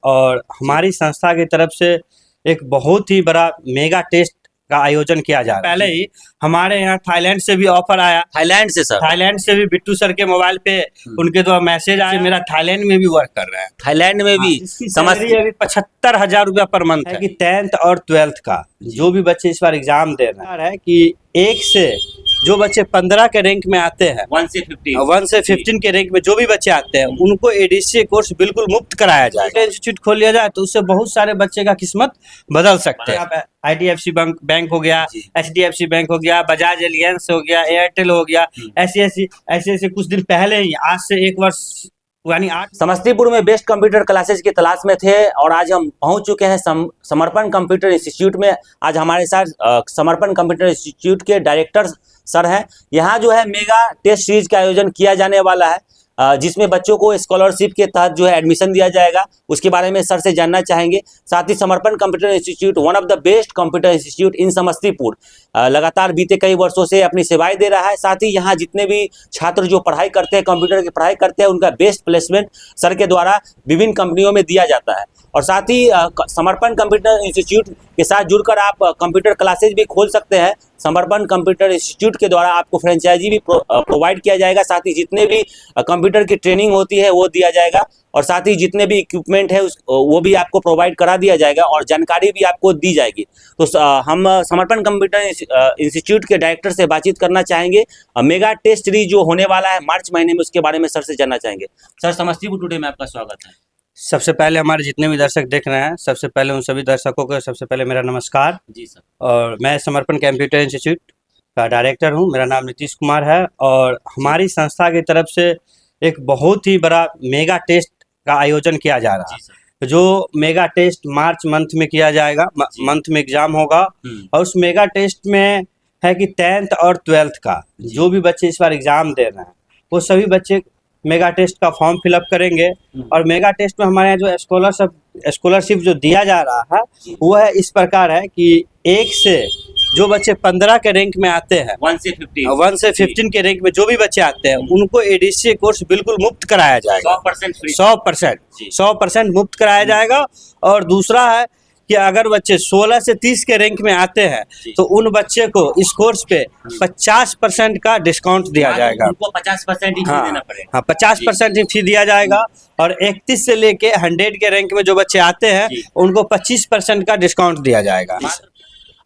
और हमारी संस्था की तरफ से एक बहुत ही बड़ा मेगा टेस्ट का आयोजन किया जा रहा है। पहले ही हमारे यहाँ थाईलैंड से भी ऑफर आया। थाईलैंड से सर? थाईलैंड से भी बिट्टू सर के मोबाइल पे उनके द्वारा मैसेज आया, मेरा थाईलैंड में भी वर्क कर रहा है। थाईलैंड में भी समझिए अभी 75,000 रुपया पर मंथ है कि 10th और 12th का जो भी बच्चे इस बार एग्जाम दे रहे हैं कि 1 से जो बच्चे 15 के रैंक में आते हैं, 1 से 15 के रैंक में जो भी बच्चे आते हैं उनको एडीसी कोर्स बिल्कुल मुफ्त कराया जाएगा। इंस्टीट्यूट खोल लिया जाए तो उससे बहुत सारे बच्चे का किस्मत बदल सकते हैं। IDFC बैंक हो गया, HDFC बैंक हो गया, बजाज एलियंस हो गया, एयरटेल हो गया, ऐसे कुछ दिन पहले ही, आज से 1 वर्ष यानी 8 समस्तीपुर में बेस्ट कंप्यूटर क्लासेस की तलाश में थे और आज हम पहुंच चुके हैं समर्पण कंप्यूटर इंस्टीट्यूट में। आज हमारे साथ समर्पण कंप्यूटर इंस्टीट्यूट के डायरेक्टर सर हैं। यहाँ जो है मेगा टेस्ट सीरीज का आयोजन किया जाने वाला है, जिसमें बच्चों को स्कॉलरशिप के तहत जो है एडमिशन दिया जाएगा। उसके बारे में सर से जानना चाहेंगे। साथ ही समर्पण computer institute one of the best computer institute इन समस्तीपुर लगातार बीते कई वर्षों से अपनी सेवाएं दे रहा है। साथ ही यहाँ जितने भी छात्र जो पढ़ाई करते हैं, कंप्यूटर की पढ़ाई करते हैं, उनका बेस्ट प्लेसमेंट सर के द्वारा विभिन्न कंपनियों में दिया जाता है। और साथ ही समर्पण कंप्यूटर इंस्टीट्यूट के साथ जुड़कर आप कंप्यूटर क्लासेज भी खोल सकते हैं। समर्पण कंप्यूटर इंस्टीट्यूट के द्वारा आपको फ्रेंचाइजी भी प्रोवाइड किया जाएगा। साथ ही जितने भी कंप्यूटर की ट्रेनिंग होती है वो दिया जाएगा और साथ ही जितने भी इक्विपमेंट है वो भी आपको प्रोवाइड करा दिया जाएगा और जानकारी भी आपको दी जाएगी। तो हम समर्पण कंप्यूटर इंस्टीट्यूट के डायरेक्टर से बातचीत करना चाहेंगे। मेगा टेस्ट सीरीज जो होने वाला है मार्च महीने में, उसके बारे में सर से जानना चाहेंगे। सर, समस्तीपुर टुडे में आपका स्वागत है। सबसे पहले हमारे जितने भी दर्शक देख रहे हैं, सबसे पहले उन सभी दर्शकों को सबसे पहले मेरा नमस्कार। जी सर। और मैं समर्पण कंप्यूटर इंस्टीट्यूट का डायरेक्टर हूं। मेरा नाम नीतीश कुमार है और हमारी संस्था की तरफ से एक बहुत ही बड़ा मेगा टेस्ट का आयोजन किया जा रहा है। जो मेगा टेस्ट मार्च मंथ में किया जाएगा, मंथ में एग्जाम होगा और उस मेगा टेस्ट में है कि 10th और 12th का जो भी बच्चे इस बार एग्जाम दे रहे हैं वो सभी बच्चे मेगा टेस्ट का फॉर्म फिलअप करेंगे। और मेगा टेस्ट में हमारे यहाँ जो स्कॉलरशिप जो दिया जा रहा है वो है इस प्रकार है कि 1 से जो बच्चे 15 के रैंक में आते हैं, 1 से 15 के रैंक में जो भी बच्चे आते हैं उनको एडीसी कोर्स बिल्कुल मुफ्त कराया जाएगा। 100% मुफ्त कराया जाएगा। और दूसरा है कि अगर बच्चे 16 से 30 के रैंक में आते हैं तो उन बच्चे को इस कोर्स पे 50% का डिस्काउंट दिया जाएगा। उनको 50% ही फी देना पड़ेगा। हाँ, 50% ही फी दिया जाएगा। और 31 से लेके 100 के रैंक में जो बच्चे आते हैं उनको 25% का डिस्काउंट दिया जाएगा।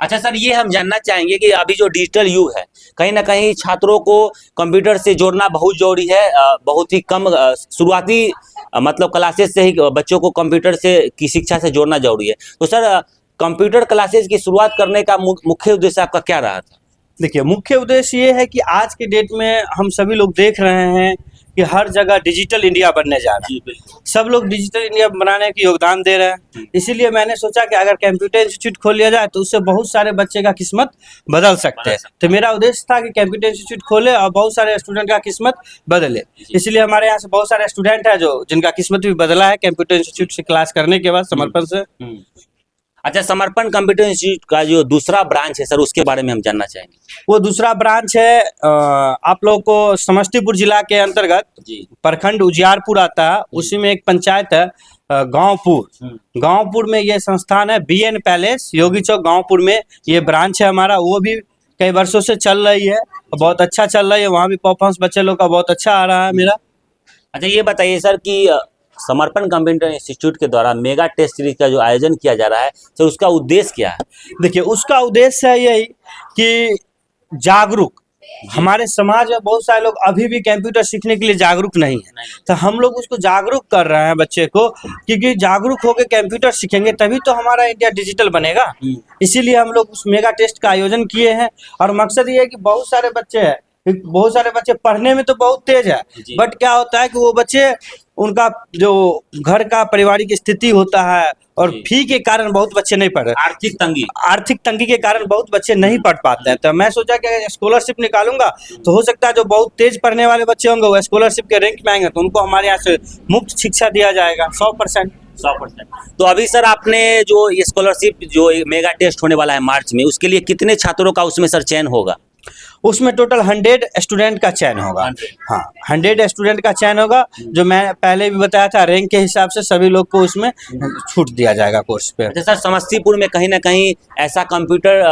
अच्छा सर, ये हम जानना चाहेंगे कि अभी जो डिजिटल युग है, कहीं ना कहीं छात्रों को कंप्यूटर से जोड़ना बहुत जरूरी है। बहुत ही कम शुरुआती मतलब क्लासेस से ही बच्चों को कंप्यूटर से की शिक्षा से जोड़ना जरूरी है। तो सर, कंप्यूटर क्लासेस की शुरुआत करने का मुख्य उद्देश्य आपका क्या रहा था? देखिए, मुख्य उद्देश्य ये है कि आज के डेट में हम सभी लोग देख रहे हैं कि हर जगह डिजिटल इंडिया बनने जा रहा है। सब लोग डिजिटल इंडिया बनाने की योगदान दे रहे हैं। इसीलिए मैंने सोचा कि अगर कंप्यूटर इंस्टीट्यूट खोल लिया जाए तो उससे बहुत सारे बच्चे का किस्मत बदल सकते हैं। तो मेरा उद्देश्य था कि कंप्यूटर इंस्टीट्यूट खोले और बहुत सारे स्टूडेंट का किस्मत बदले। इसलिए हमारे यहाँ से बहुत सारे स्टूडेंट है जिनका किस्मत भी बदला है कंप्यूटर इंस्टीट्यूट से क्लास करने के बाद, समर्पण से। अच्छा, समर्पण कंप्यूटर इंस्टीट्यूट का जो दूसरा ब्रांच है सर, उसके बारे में हम जानना चाहेंगे। वो दूसरा ब्रांच है आप लोगों को समस्तीपुर जिला के अंतर्गत प्रखंड उजियारपुर आता है, उसी में एक पंचायत है गांवपुर में ये संस्थान है। BN पैलेस, योगी चौक, गांवपुर में ये ब्रांच है हमारा। वो भी कई वर्षों से चल रही है, बहुत अच्छा चल रही है। वहाँ भी परफॉर्मेंस बच्चे लोग का बहुत अच्छा आ रहा है मेरा। अच्छा, ये बताइए सर कि समर्पण कंप्यूटर इंस्टीट्यूट के द्वारा मेगा टेस्ट सीरीज का जो आयोजन किया जा रहा है, तो उसका उद्देश्य क्या है? देखिए, उसका उद्देश्य है यही कि जागरूक, हमारे समाज में बहुत सारे लोग अभी भी कंप्यूटर सीखने के लिए जागरूक नहीं है। तो हम लोग उसको जागरूक कर रहे हैं बच्चे को, क्योंकि जागरूक होकर कंप्यूटर सीखेंगे तभी तो हमारा इंडिया डिजिटल बनेगा। इसीलिए हम लोग उस मेगा टेस्ट का आयोजन किए हैं। और मकसद ये है कि बहुत सारे बच्चे पढ़ने में तो बहुत तेज है, बट क्या होता है कि वो बच्चे, उनका जो घर का पारिवारिक स्थिति होता है और फी के कारण बहुत बच्चे नहीं पढ़ रहे। आर्थिक तंगी के कारण बहुत बच्चे नहीं पढ़ पाते हैं। तो मैं सोचा कि स्कॉलरशिप निकालूंगा तो हो सकता है जो बहुत तेज पढ़ने वाले बच्चे होंगे वो स्कॉलरशिप के रैंक में आएंगे तो उनको हमारे यहाँ से मुफ्त शिक्षा दिया जाएगा 100%। तो अभी सर, आपने जो ये स्कॉलरशिप जो मेगा टेस्ट होने वाला है मार्च में, उसके लिए कितने छात्रों का उसमें सर चयन होगा? उसमें टोटल 100 स्टूडेंट का चयन होगा। 100 हाँ, 100 स्टूडेंट का चयन होगा, जो मैं पहले भी बताया था, रैंक के हिसाब से सभी लोग को उसमें छूट दिया जाएगा कोर्स पे। अच्छा सर, समस्तीपुर में कहीं ना कहीं ऐसा कंप्यूटर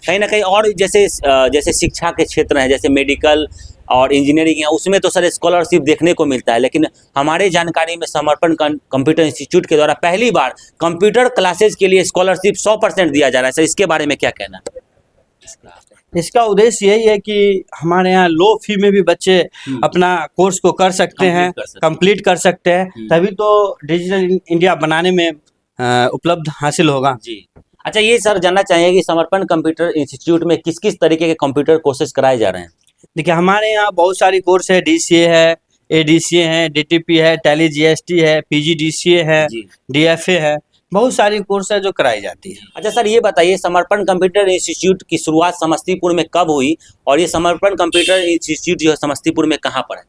कहीं ना कहीं और जैसे शिक्षा के क्षेत्र हैं, जैसे मेडिकल और इंजीनियरिंग है, उसमें तो सर स्कॉलरशिप देखने को मिलता है, लेकिन हमारे जानकारी में समर्पण कंप्यूटर इंस्टीट्यूट के द्वारा पहली बार कंप्यूटर क्लासेज के लिए स्कॉलरशिप 100% दिया जा रहा है। सर इसके बारे में क्या कहना है? इसका उद्देश्य यही है कि हमारे यहाँ लो फी में भी बच्चे अपना कोर्स को कर सकते हैं, कंप्लीट कर सकते हैं, तभी तो डिजिटल इंडिया बनाने में उपलब्ध हासिल होगा। जी। अच्छा, ये सर जानना चाहिए कि समर्पण कंप्यूटर इंस्टीट्यूट में किस किस तरीके के कंप्यूटर कोर्सेज कराए जा रहे हैं? देखिए, हमारे यहाँ बहुत सारी कोर्स है, DCA है, ADCA है, DTP है, टैली GST है, PGDCA है, जी। DFA है, बहुत सारी कोर्स है जो कराई जाती है। अच्छा सर, ये बताइए समर्पण कंप्यूटर इंस्टीट्यूट की शुरुआत समस्तीपुर में कब हुई, और ये समर्पण कंप्यूटर इंस्टीट्यूट जो है समस्तीपुर में कहाँ पर है?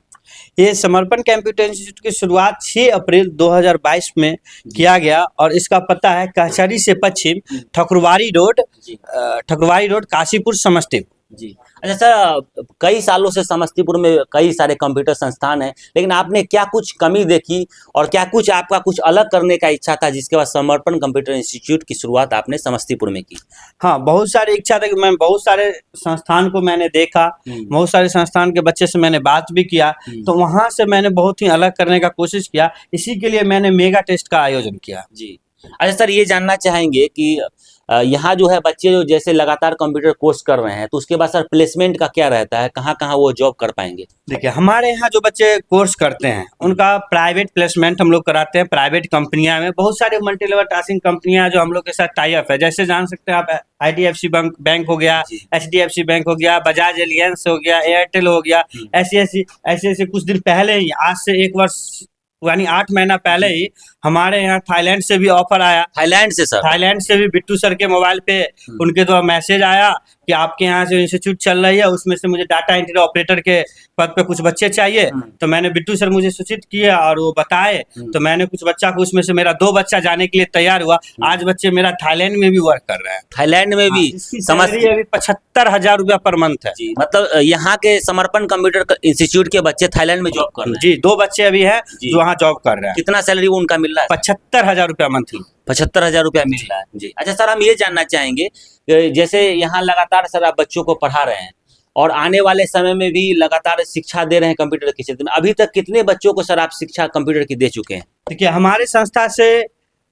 ये समर्पण कंप्यूटर इंस्टीट्यूट की शुरुआत 6 अप्रैल 2022 में किया गया, और इसका पता है कचहरी से पश्चिम, ठकुरवारी रोड, काशीपुर, समस्तीपुर। जी। अच्छा सर, कई सालों से समस्तीपुर में कई सारे कंप्यूटर संस्थान हैं, लेकिन आपने क्या कुछ कमी देखी और क्या कुछ आपका कुछ अलग करने का इच्छा था, जिसके बाद समर्पण कंप्यूटर इंस्टीट्यूट की शुरुआत आपने समस्तीपुर में की? हाँ, बहुत सारी इच्छा थी कि मैं बहुत सारे संस्थान को मैंने देखा, बहुत सारे संस्थान के बच्चे से मैंने बात भी किया, तो वहाँ से मैंने बहुत ही अलग करने का कोशिश किया। इसी के लिए मैंने मेगा टेस्ट का आयोजन किया। जी। अच्छा सर, ये जानना चाहेंगे कि यहाँ जो है बच्चे जो जैसे लगातार कंप्यूटर कोर्स कर रहे हैं, तो उसके बाद सर प्लेसमेंट का क्या रहता है, कहाँ कहाँ वो जॉब कर पाएंगे? देखिए, हमारे यहाँ जो बच्चे कोर्स करते हैं उनका प्राइवेट प्लेसमेंट हम लोग कराते हैं, प्राइवेट कंपनियां में। बहुत सारे मल्टी लेवल टास्किंग कंपनियां जो हम लोग के साथ टाई अप है, जैसे जान सकते हैं आप, IDFC बैंक हो गया, HDFC बैंक हो गया, बजाज एलियंस हो गया, एयरटेल हो गया। ऐसे कुछ दिन पहले ही, आज से 1 वर्ष यानी 8 महीना पहले ही हमारे यहाँ थाईलैंड से भी ऑफर आया। थाईलैंड से सर? थाईलैंड से भी बिट्टू सर के मोबाइल पे उनके द्वारा मैसेज आया कि आपके यहाँ से इंस्टीट्यूट चल रही है, उसमें से मुझे डाटा एंट्री ऑपरेटर के पद पे कुछ बच्चे चाहिए। तो मैंने बिट्टू सर मुझे सूचित किए और वो बताए, तो मैंने कुछ बच्चा को, उसमें से मेरा 2 बच्चा जाने के लिए तैयार हुआ। आज बच्चे मेरा थाईलैंड में भी वर्क कर रहे हैं। थाईलैंड में भी? समझिए, अभी 75,000 रुपया पर मंथ है। मतलब यहाँ के समर्पण कंप्यूटर इंस्टीट्यूट के बच्चे थाईलैंड में जॉब कर रहे हैं? जी, 2 बच्चे अभी हैं जो वहाँ जॉब कर रहे हैं। कितना सैलरी उनका मिल रहा है? 75,000 रुपया मंथली। 75,000 रुपया मिल रहा है जी। अच्छा सर, हम ये जानना चाहेंगे जैसे यहाँ लगातार सर आप बच्चों को पढ़ा रहे हैं और आने वाले समय में भी लगातार शिक्षा दे रहे हैं कंप्यूटर के क्षेत्र में, अभी तक कितने बच्चों को सर आप शिक्षा कंप्यूटर की दे चुके हैं? देखिए, हमारे संस्था से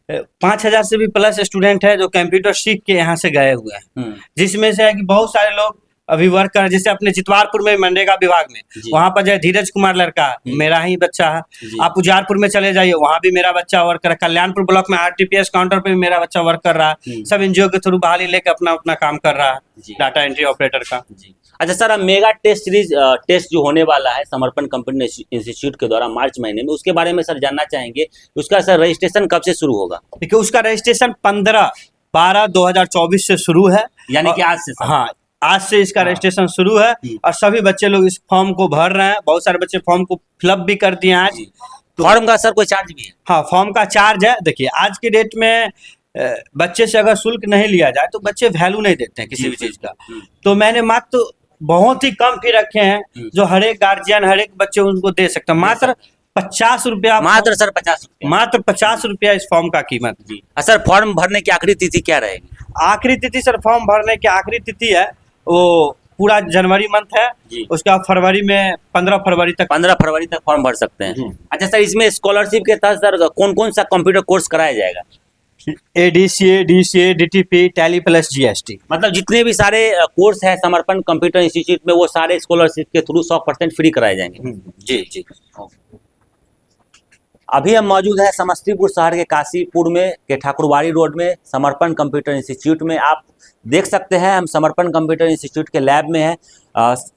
5,000 से भी प्लस स्टूडेंट है जो कंप्यूटर सीख के यहाँ से गए हुए हैं, जिसमें से है कि बहुत सारे लोग अभी वर्क कर, जैसे अपने जितवारपुर में मनरेगा विभाग में, वहाँ पर जो धीरज कुमार लड़का मेरा ही बच्चा है। आप उजारपुर में चले जाइए, वहाँ भी मेरा बच्चा वर्क कर रहा है। कल्याणपुर ब्लॉक में RTPS काउंटर पे भी मेरा बच्चा वर्क कर रहा है। सब NGO के थ्रू बहाली लेकर अपना अपना काम कर रहा है, डाटा एंट्री ऑपरेटर का। अच्छा सर, अब मेगा टेस्ट सीरीज टेस्ट जो होने वाला है समर्पण कंप्यूटर इंस्टीट्यूट के द्वारा मार्च महीने में, उसके बारे में सर जानना चाहेंगे, उसका सर रजिस्ट्रेशन कब से शुरू होगा? देखिए, उसका रजिस्ट्रेशन 15/12/2024 से शुरू है, यानी कि आज से? हाँ, आज से इसका रजिस्ट्रेशन शुरू है और सभी बच्चे लोग इस फॉर्म को भर रहे हैं। बहुत सारे बच्चे फॉर्म को फिलअप भी कर दिए आज। फॉर्म का सर कोई चार्ज भी है? हाँ, फॉर्म का चार्ज है। देखिए, आज के डेट में बच्चे से अगर शुल्क नहीं लिया जाए तो बच्चे वैल्यू नहीं देते हैं किसी भी चीज का। तो मैंने मात्र बहुत ही कम फी रखे हैं जो हर एक गार्जियन, हर एक बच्चे उनको दे सकते हैं। मात्र 50 रुपया, मात्र सर 50 रुपया, मात्र 50 रुपया इस फॉर्म का कीमत। जी। सर, फॉर्म भरने की आखिरी तिथि क्या रहेगी? आखिरी तिथि सर, फॉर्म भरने की आखिरी तिथि है वो पूरा जनवरी मंथ है, उसका फरवरी में 15 फरवरी तक फॉर्म भर सकते हैं। अच्छा सर, इसमें स्कॉलरशिप के तहत सर कौन कौन सा कंप्यूटर कोर्स कराया जाएगा? ADCA, DCA, DTP, tally plus GST, मतलब जितने भी सारे कोर्स है समर्पण कंप्यूटर इंस्टीट्यूट में, वो सारे स्कॉलरशिप के थ्रू 100% फ्री कराए जाएंगे। जी। अभी हम मौजूद है समस्तीपुर शहर के काशीपुर में के ठाकुरवाड़ी रोड में समर्पण कंप्यूटर इंस्टीट्यूट में। आप देख सकते हैं हम समर्पण कंप्यूटर इंस्टीट्यूट के लैब में हैं।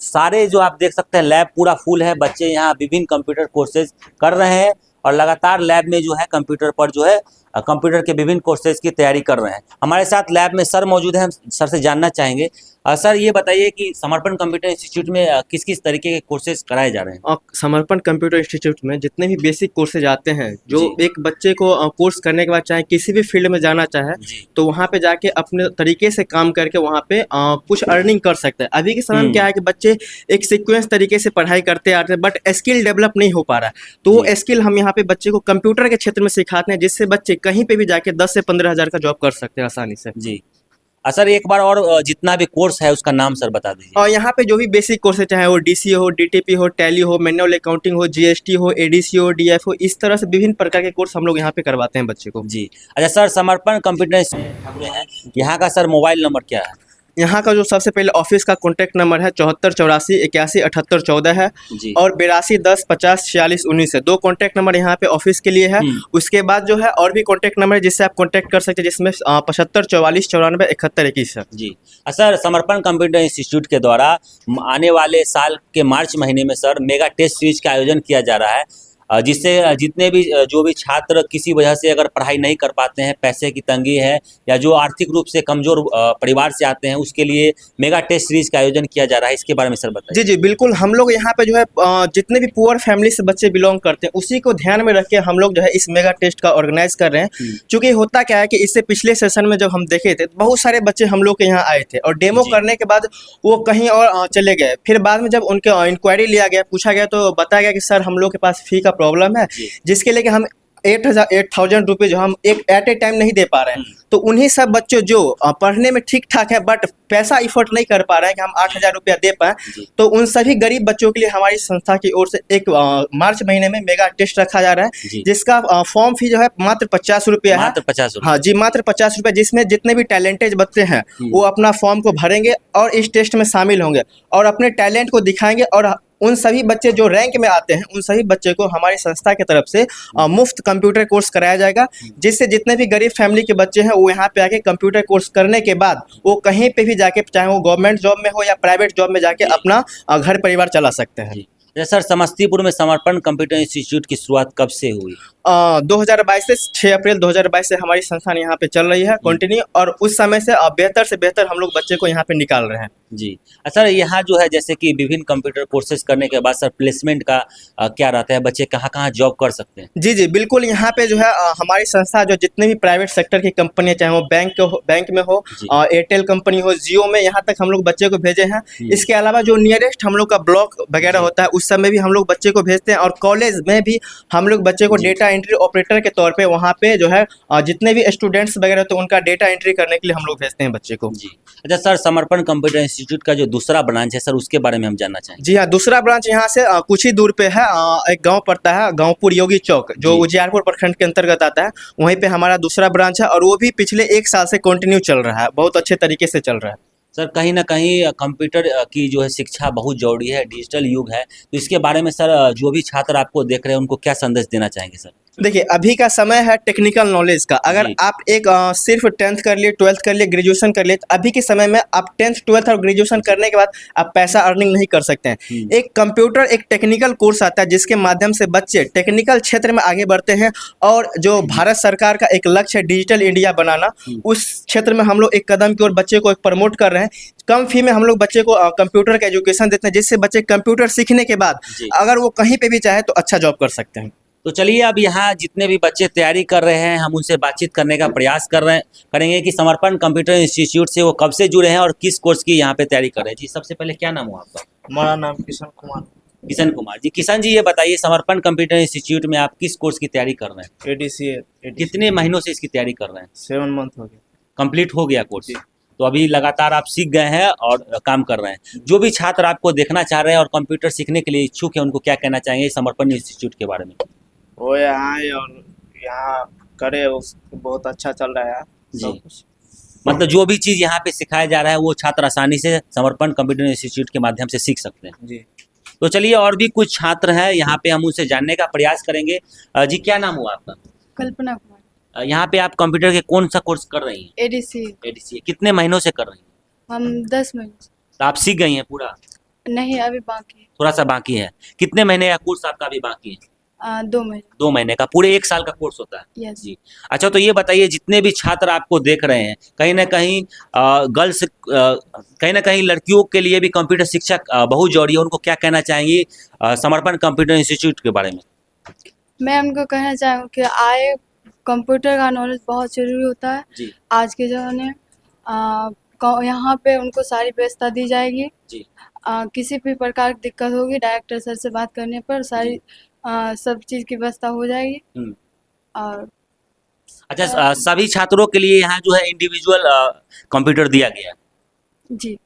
सारे जो आप देख सकते हैं लैब पूरा फुल है, बच्चे यहाँ विभिन्न कंप्यूटर कोर्सेज कर रहे हैं और लगातार लैब में जो है कंप्यूटर पर जो है कंप्यूटर के विभिन्न कोर्सेज की तैयारी कर रहे हैं। हमारे साथ लैब में सर मौजूद हैं, हम सर से जानना चाहेंगे। सर ये बताइए कि समर्पण कंप्यूटर इंस्टीट्यूट में किस किस तरीके के कोर्सेज कराए जा रहे हैं? और समर्पण कंप्यूटर इंस्टीट्यूट में जितने भी बेसिक कोर्सेज आते हैं, जो जी। एक बच्चे को कोर्स करने के बाद चाहे किसी भी फील्ड में जाना चाहे जी। तो वहाँ पे जाके अपने तरीके से काम करके वहाँ पे कुछ अर्निंग कर सकते हैं। अभी के समय में क्या है कि बच्चे एक सीक्वेंस तरीके से पढ़ाई करते आते हैं, बट स्किल डेवलप नहीं हो पा रहा है। तो वो जी। स्किल हम यहाँ पे बच्चे को कंप्यूटर के क्षेत्र में सिखाते हैं, जिससे बच्चे कहीं पे भी जाके 10 से 15 हज़ार का जॉब कर सकते हैं आसानी से। जी। सर एक बार और जितना भी कोर्स है उसका नाम सर बता दीजिए। और यहाँ पे जो भी बेसिक कोर्स है, चाहे वो डीसी हो, डीटीपी हो, टैली हो, मैनुअल अकाउंटिंग हो, जीएसटी हो, एडीसी हो, डीएफ हो, इस तरह से विभिन्न प्रकार के कोर्स हम लोग यहाँ पे करवाते हैं बच्चे को। जी। अच्छा सर, समर्पण कंप्यूटर इंस्टीट्यूट में है, यहाँ का सर मोबाइल नंबर क्या है? यहाँ का जो सबसे पहले ऑफिस का कॉन्टैक्ट नंबर है 7484817814 है, जी। और 8210504619 है। 2 कॉन्टैक्ट नंबर यहाँ पे ऑफिस के लिए है। उसके बाद जो है और भी कॉन्टैक्ट नंबर है जिससे आप कॉन्टैक्ट कर सकते हैं, जिसमें 7544949171 है। जी। सर समर्पण कंप्यूटर इंस्टीट्यूट के द्वारा आने वाले साल के मार्च महीने में सर मेगा टेस्ट सीरीज का आयोजन किया जा रहा है, जिससे जितने भी जो भी छात्र किसी वजह से अगर पढ़ाई नहीं कर पाते हैं, पैसे की तंगी है या जो आर्थिक रूप से कमजोर परिवार से आते हैं, उसके लिए मेगा टेस्ट सीरीज का आयोजन किया जा रहा है। इसके बारे में सर बताइए। जी जी बिल्कुल, हम लोग यहाँ पे जो है जितने भी पुअर फैमिली से बच्चे बिलोंग करते हैं उसी को ध्यान में रख के हम लोग जो है इस मेगा टेस्ट का ऑर्गेनाइज कर रहे हैं। क्योंकि होता क्या है कि इससे पिछले सेशन में जब हम देखे थे तो बहुत सारे बच्चे हम लोग के यहाँ आए थे और डेमो करने के बाद वो कहीं और चले गए। फिर बाद में जब उनके इंक्वायरी लिया गया, पूछा गया, तो बताया गया कि सर हम लोग के पास फी का प्रॉब्लम है, जिसके लिए कि हम 8,000 रुपये जो हम एक एट ए टाइम नहीं दे पा रहे हैं। तो उन्हीं सब बच्चों जो पढ़ने में ठीक ठाक है बट पैसा इफोर्ट नहीं कर पा रहे हैं कि हम 8,000 रुपया दे पाएँ, तो उन सभी गरीब बच्चों के लिए हमारी संस्था की ओर से एक मार्च महीने में मेगा टेस्ट रखा जा रहा है, जिसका फॉर्म फी जो है मात्र 50 रुपया है। मात्र 50 रुपये? हाँ जी, मात्र 50 रुपये, जिसमें जितने भी टैलेंटेड बच्चे हैं वो अपना फॉर्म को भरेंगे और इस टेस्ट में शामिल होंगे और अपने टैलेंट को दिखाएंगे। और उन सभी बच्चे जो रैंक में आते हैं उन सभी बच्चे को हमारी संस्था की तरफ से मुफ्त कंप्यूटर कोर्स कराया जाएगा, जिससे जितने भी गरीब फैमिली के बच्चे हैं वो यहाँ पे आके कंप्यूटर कोर्स करने के बाद वो कहीं पे भी जाके, चाहे वो गवर्नमेंट जॉब में हो या प्राइवेट जॉब में जाके अपना घर परिवार चला सकते हैं। सर समस्तीपुर में समर्पण कंप्यूटर इंस्टीट्यूट की शुरुआत कब से हुई? 2022 से 6 अप्रैल 2022 से हमारी संस्था यहाँ पे चल रही है कंटिन्यू, और उस समय से बेहतर से बेहतर हम लोग बच्चे को यहाँ पे निकाल रहे हैं। जी। सर यहाँ जो है जैसे कि विभिन्न कंप्यूटर कोर्सेज करने के बाद सर प्लेसमेंट का क्या रहता है, बच्चे कहाँ कहाँ जॉब कर सकते हैं? जी जी बिल्कुल, यहाँ पे जो है हमारी संस्था जो जितने भी प्राइवेट सेक्टर की कंपनियां, चाहे वो बैंक में हो, एयरटेल कंपनी हो, जियो में, यहाँ तक हम लोग बच्चे को भेजे हैं। इसके अलावा जो नियरेस्ट हम लोग का ब्लॉक वगैरह होता है उस समय भी हम लोग बच्चे को भेजते हैं, और कॉलेज में भी हम लोग बच्चे को डेटा एंट्री ऑपरेटर के तौर पे वहाँ पे जो है जितने भी स्टूडेंट्स वगैरह होते हैं उनका डेटा एंट्री करने के लिए हम लोग भेजते हैं बच्चे को। जी। अच्छा सर, समर्पण कंप्यूटर इंस्टीट्यूट का जो दूसरा ब्रांच है सर उसके बारे में हम जानना चाहेंगे। जी हाँ, दूसरा ब्रांच यहाँ से कुछ ही दूर पे है, एक गांव पड़ता है गांवपुर योगी चौक, जो उजियारपुर प्रखंड के अंतर्गत आता है। वहीं पे हमारा दूसरा ब्रांच है और वो भी पिछले 1 साल से कंटिन्यू चल रहा है, बहुत अच्छे तरीके से चल रहा है। सर कहीं ना कहीं कंप्यूटर की जो है शिक्षा बहुत जरूरी है, डिजिटल युग है, तो इसके बारे में सर जो भी छात्र आपको देख रहे हैं उनको क्या संदेश देना चाहेंगे सर? देखिए, अभी का समय है टेक्निकल नॉलेज का। अगर आप एक सिर्फ 10th कर लिए, 12th कर लिए, ग्रेजुएशन कर लिए, तो अभी के समय में आप 10th 12th और ग्रेजुएशन करने के बाद आप पैसा अर्निंग नहीं कर सकते हैं। एक कंप्यूटर एक टेक्निकल कोर्स आता है जिसके माध्यम से बच्चे टेक्निकल क्षेत्र में आगे बढ़ते हैं, और जो भारत सरकार का एक लक्ष्य है डिजिटल इंडिया बनाना, उस क्षेत्र में हम लोग एक कदम की ओर बच्चे को एक प्रमोट कर रहे हैं। कम फी में हम लोग बच्चे को कंप्यूटर का एजुकेशन देते हैं, जिससे बच्चे कंप्यूटर सीखने के बाद अगर वो कहीं पे भी चाहे तो अच्छा जॉब कर सकते हैं। तो चलिए अब यहाँ जितने भी बच्चे तैयारी कर रहे हैं हम उनसे बातचीत करने का प्रयास करेंगे कि समर्पण कंप्यूटर इंस्टीट्यूट से वो कब से जुड़े हैं और किस कोर्स की यहाँ पे तैयारी कर रहे हैं। जी, सबसे पहले क्या नाम हुआ आपका? हमारा नाम किशन कुमार। किशन कुमार जी। किशन जी, ये बताइए समर्पण कंप्यूटर इंस्टीट्यूट में आप किस कोर्स की तैयारी कर रहे हैं? एडीसी। कितने महीनों से इसकी तैयारी कर रहे हैं? 7 मंथ हो गया। कंप्लीट हो गया कोर्स? तो अभी लगातार आप सीख गए हैं और काम कर रहे हैं। जो भी छात्र आपको देखना चाह रहे हैं और कंप्यूटर सीखने के लिए इच्छुक है उनको क्या कहना चाहेंगे समर्पण इंस्टीट्यूट के बारे में? वो यहाँ आए और यहाँ करे, बहुत अच्छा चल रहा है जी। मतलब जो भी चीज़ यहाँ पे सिखाया जा रहा है वो छात्र आसानी से समर्पण कंप्यूटर इंस्टीट्यूट के माध्यम से सीख सकते हैं। जी। तो चलिए और भी कुछ छात्र हैं यहाँ पे, हम उनसे जानने का प्रयास करेंगे। जी, क्या नाम हुआ आपका? कल्पना कुमार। यहाँ पे आप कंप्यूटर के कौन सा कोर्स कर रही हैं? एडीसी। एडीसी। कितने महीनों से कर रही हैं? हम 10 महीने से। तो आप सीख गई हैं पूरा? नहीं, अभी बाकी है। थोड़ा सा बाकी है। कितने महीने का कोर्स आपका अभी बाकी है? 2 महीने। 2 महीने का, पूरे 1 साल का कोर्स होता है। यस। जी। अच्छा, तो ये बताइए, जितने भी छात्र आपको देख रहे हैं, कहीं ना कहीं गर्ल्स, कहीं ना कहीं लड़कियों के लिए भी कंप्यूटर शिक्षा बहुत जरूरी है, उनको क्या कहना चाहेंगी समर्पण कंप्यूटर इंस्टीट्यूट के बारे में? मैं उनको कहना चाहूँ कि आए, कंप्यूटर का नॉलेज बहुत ज़रूरी होता है जी आज के ज़माने में। यहाँ पे उनको सारी व्यवस्था दी जाएगी। जी। किसी भी प्रकार की दिक्कत होगी, डायरेक्टर सर से बात करने पर सारी सब चीज़ की व्यवस्था हो जाएगी। हम्म। और अच्छा, सभी छात्रों के लिए यहाँ जो है इंडिविजुअल कंप्यूटर दिया गया है। जी।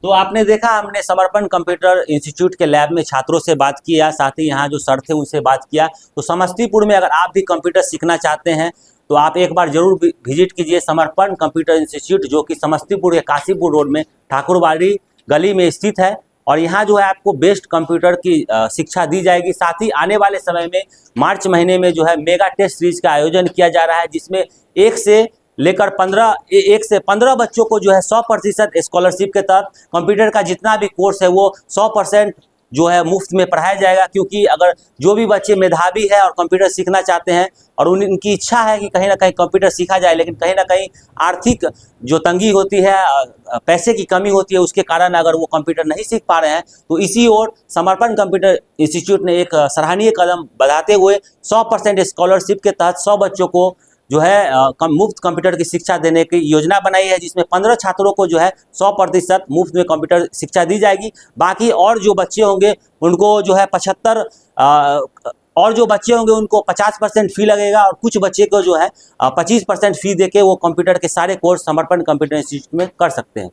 तो आपने देखा, हमने समर्पण कंप्यूटर इंस्टीट्यूट के लैब में छात्रों से बात किया, साथ ही यहाँ जो सर थे उनसे बात किया। तो समस्तीपुर में अगर आप भी कंप्यूटर सीखना चाहते हैं तो आप एक बार जरूर विजिट कीजिए समर्पण कंप्यूटर इंस्टीट्यूट, जो कि समस्तीपुर के काशीपुर रोड में ठाकुरबाड़ी गली में स्थित है। और यहाँ जो है आपको बेस्ट कंप्यूटर की शिक्षा दी जाएगी। साथ ही आने वाले समय में मार्च महीने में जो है मेगा टेस्ट सीरीज का आयोजन किया जा रहा है, जिसमें 1 से 15 बच्चों को जो है 100% स्कॉलरशिप के तहत कंप्यूटर का जितना भी कोर्स है वो 100% जो है मुफ्त में पढ़ाया जाएगा। क्योंकि अगर जो भी बच्चे मेधावी है और कंप्यूटर सीखना चाहते हैं और उनकी इच्छा है कि कहीं ना कहीं कंप्यूटर सीखा जाए, लेकिन कहीं ना कहीं आर्थिक जो तंगी होती है, पैसे की कमी होती है, उसके कारण अगर वो कंप्यूटर नहीं सीख पा रहे हैं, तो इसी ओर समर्पण कंप्यूटर इंस्टीट्यूट ने एक सराहनीय कदम बढ़ाते हुए 100% स्कॉलरशिप के तहत 100 बच्चों को जो है मुफ्त कंप्यूटर की शिक्षा देने की योजना बनाई है, जिसमें 15 छात्रों को जो है 100% मुफ्त में कंप्यूटर शिक्षा दी जाएगी। बाकी और जो बच्चे होंगे उनको जो है 75 और जो बच्चे होंगे उनको 50% फी लगेगा, और कुछ बच्चे को जो है 25% फी देके वो कंप्यूटर के सारे कोर्स समर्पण कंप्यूटर इंस्टीट्यूट में कर सकते हैं।